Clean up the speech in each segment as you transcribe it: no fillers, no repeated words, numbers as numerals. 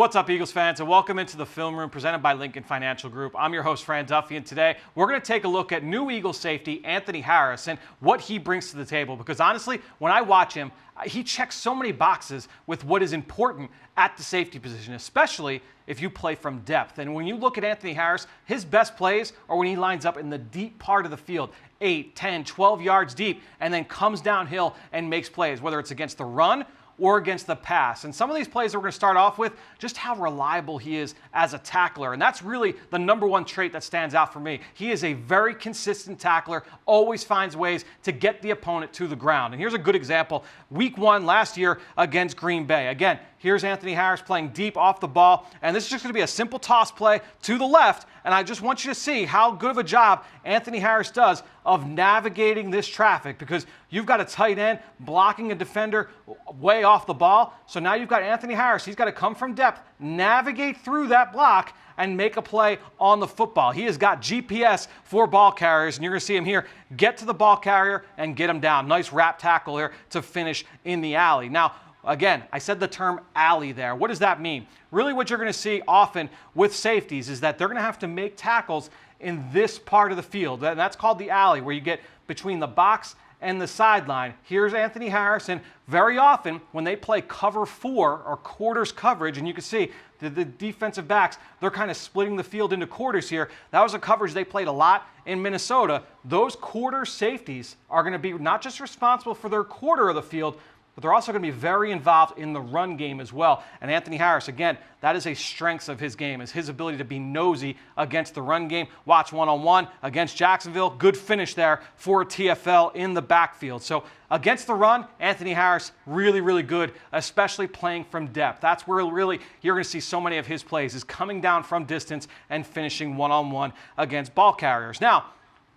What's up, Eagles fans, and welcome into the Film Room presented by Lincoln Financial Group. I'm your host, Fran Duffy, and today we're going to take a look at new Eagles safety Anthony Harris and what he brings to the table. Because honestly, when I watch him, he checks so many boxes with what is important at the safety position, especially if you play from depth. And when you look at Anthony Harris, his best plays are when he lines up in the deep part of the field, 8, 10, 12 yards deep, and then comes downhill and makes plays, whether it's against the run or against the pass. And some of these plays that we're going to start off with, just how reliable he is as a tackler. And that's really the number one trait that stands out for me. He is a very consistent tackler, always finds ways to get the opponent to the ground. And here's a good example. Week 1 last year against Green Bay. Again, here's Anthony Harris playing deep off the ball. And this is just going to be a simple toss play to the left. And I just want you to see how good of a job Anthony Harris does of navigating this traffic, because you've got a tight end blocking a defender way off the ball. So now you've got Anthony Harris. He's got to come from depth, navigate through that block, and make a play on the football. He has got GPS for ball carriers, and you're going to see him here get to the ball carrier and get him down. Nice wrap tackle here to finish in the alley. Now, again, I said the term alley there. What does that mean? Really what you're going to see often with safeties is that they're going to have to make tackles in this part of the field. And that's called the alley, where you get between the box and the sideline. Here's Anthony Harris, and very often when they play cover 4 or quarters coverage, and you can see the defensive backs, they're kind of splitting the field into quarters here. That was a coverage they played a lot in Minnesota. Those quarter safeties are going to be not just responsible for their quarter of the field, but they're also going to be very involved in the run game as well. And Anthony Harris, again, that is a strength of his game, is his ability to be nosy against the run game. Watch one-on-one against Jacksonville. Good finish there for TFL in the backfield. So against the run, Anthony Harris, really, really good, especially playing from depth. That's where really you're going to see so many of his plays, is coming down from distance and finishing one-on-one against ball carriers. Now,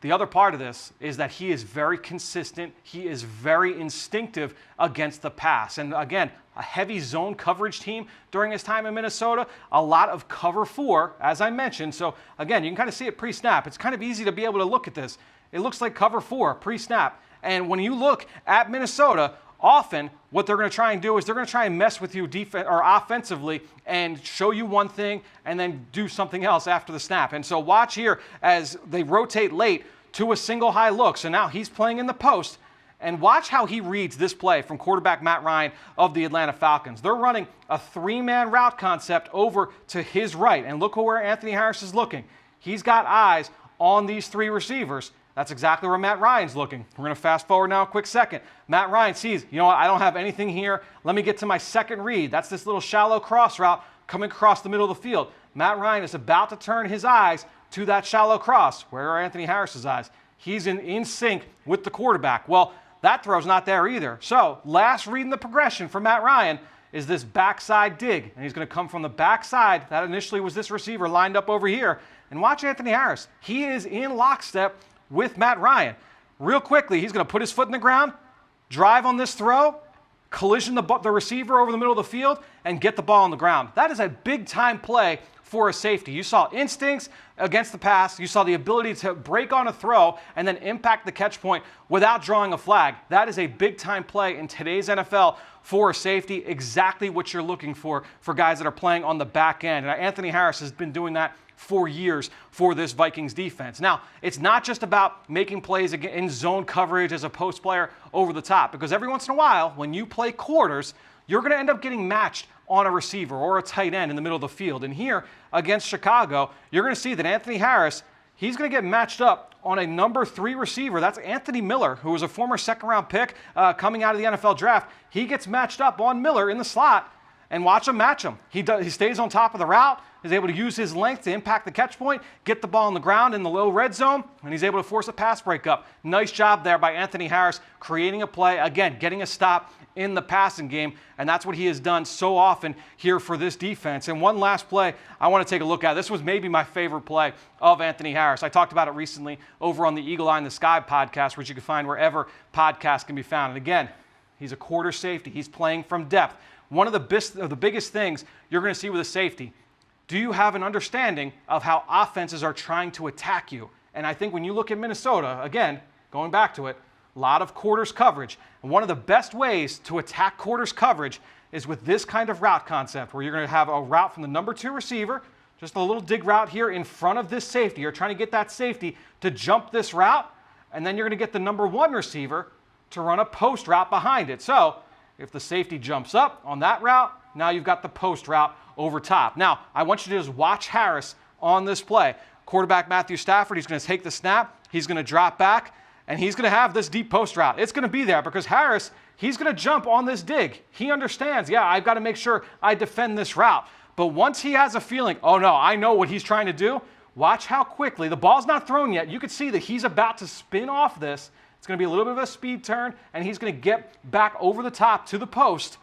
the other part of this is that he is very consistent. He is very instinctive against the pass. And again, a heavy zone coverage team during his time in Minnesota, a lot of cover 4, as I mentioned. So again, you can kind of see it pre-snap. It's kind of easy to be able to look at this. It looks like cover 4 pre-snap. And when you look at Minnesota, often what they're going to try and do is they're going to try and mess with you offensively and show you one thing and then do something else after the snap. And so watch here as they rotate late to a single high look. So now he's playing in the post. And watch how he reads this play from quarterback Matt Ryan of the Atlanta Falcons. They're running a 3-man route concept over to his right. And look where Anthony Harris is looking. He's got eyes on these 3 receivers. That's exactly where Matt Ryan's looking. We're going to fast forward now a quick second. Matt Ryan sees, you know what, I don't have anything here. Let me get to my second read. That's this little shallow cross route coming across the middle of the field. Matt Ryan is about to turn his eyes to that shallow cross. Where are Anthony Harris's eyes? He's in sync with the quarterback. Well, that throw's not there either. So last read in the progression for Matt Ryan is this backside dig. And he's going to come from the backside. That initially was this receiver lined up over here. And watch Anthony Harris. He is in lockstep with Matt Ryan. Real quickly, he's going to put his foot in the ground, drive on this throw, collision the receiver over the middle of the field, and get the ball on the ground. That is a big-time play for a safety. You saw instincts against the pass. You saw the ability to break on a throw and then impact the catch point without drawing a flag. That is a big-time play in today's NFL for a safety, exactly what you're looking for guys that are playing on the back end. And Anthony Harris has been doing that for years for this Vikings defense. Now, it's not just about making plays in zone coverage as a post player over the top, because every once in a while, when you play quarters, you're going to end up getting matched on a receiver or a tight end in the middle of the field. And here against Chicago, you're going to see that Anthony Harris, he's going to get matched up on a number 3 receiver. That's Anthony Miller, who was a former second-round pick coming out of the NFL draft. He gets matched up on Miller in the slot, and watch him match him. He stays on top of the route, is able to use his length to impact the catch point, get the ball on the ground in the low red zone, and he's able to force a pass breakup. Nice job there by Anthony Harris, creating a play, again, getting a stop in the passing game, and that's what he has done so often here for this defense. And one last play I want to take a look at. This was maybe my favorite play of Anthony Harris. I talked about it recently over on the Eagle Eye in the Sky podcast, which you can find wherever podcasts can be found. And again, he's a quarter safety. He's playing from depth. One of the biggest things you're going to see with a safety, do you have an understanding of how offenses are trying to attack you? And I think when you look at Minnesota, again, going back to it, a lot of quarters coverage. And one of the best ways to attack quarters coverage is with this kind of route concept where you're going to have a route from the number 2 receiver, just a little dig route here in front of this safety. You're trying to get that safety to jump this route, and then you're going to get the number 1 receiver to run a post route behind it. So if the safety jumps up on that route, now you've got the post route over top. Now, I want you to just watch Harris on this play. Quarterback Matthew Stafford, he's going to take the snap, he's going to drop back, and he's going to have this deep post route. It's going to be there because Harris, he's going to jump on this dig. He understands, yeah, I've got to make sure I defend this route. But once he has a feeling, oh no, I know what he's trying to do, watch how quickly, the ball's not thrown yet, you can see that he's about to spin off this. It's going to be a little bit of a speed turn, and he's going to get back over the top to the post.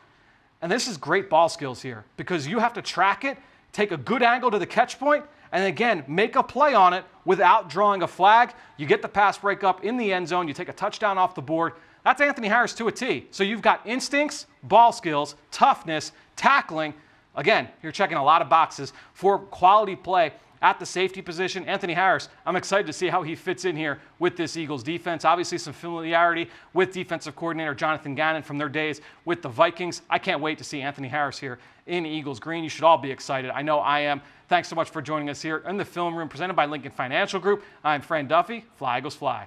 And this is great ball skills here because you have to track it, take a good angle to the catch point, and again, make a play on it without drawing a flag. You get the pass break up in the end zone. You take a touchdown off the board. That's Anthony Harris to a T. So you've got instincts, ball skills, toughness, tackling. Again, you're checking a lot of boxes for quality play at the safety position. Anthony Harris, I'm excited to see how he fits in here with this Eagles defense. Obviously, some familiarity with defensive coordinator Jonathan Gannon from their days with the Vikings. I can't wait to see Anthony Harris here in Eagles green. You should all be excited. I know I am. Thanks so much for joining us here in the Film Room presented by Lincoln Financial Group. I'm Fran Duffy. Fly, Eagles, fly.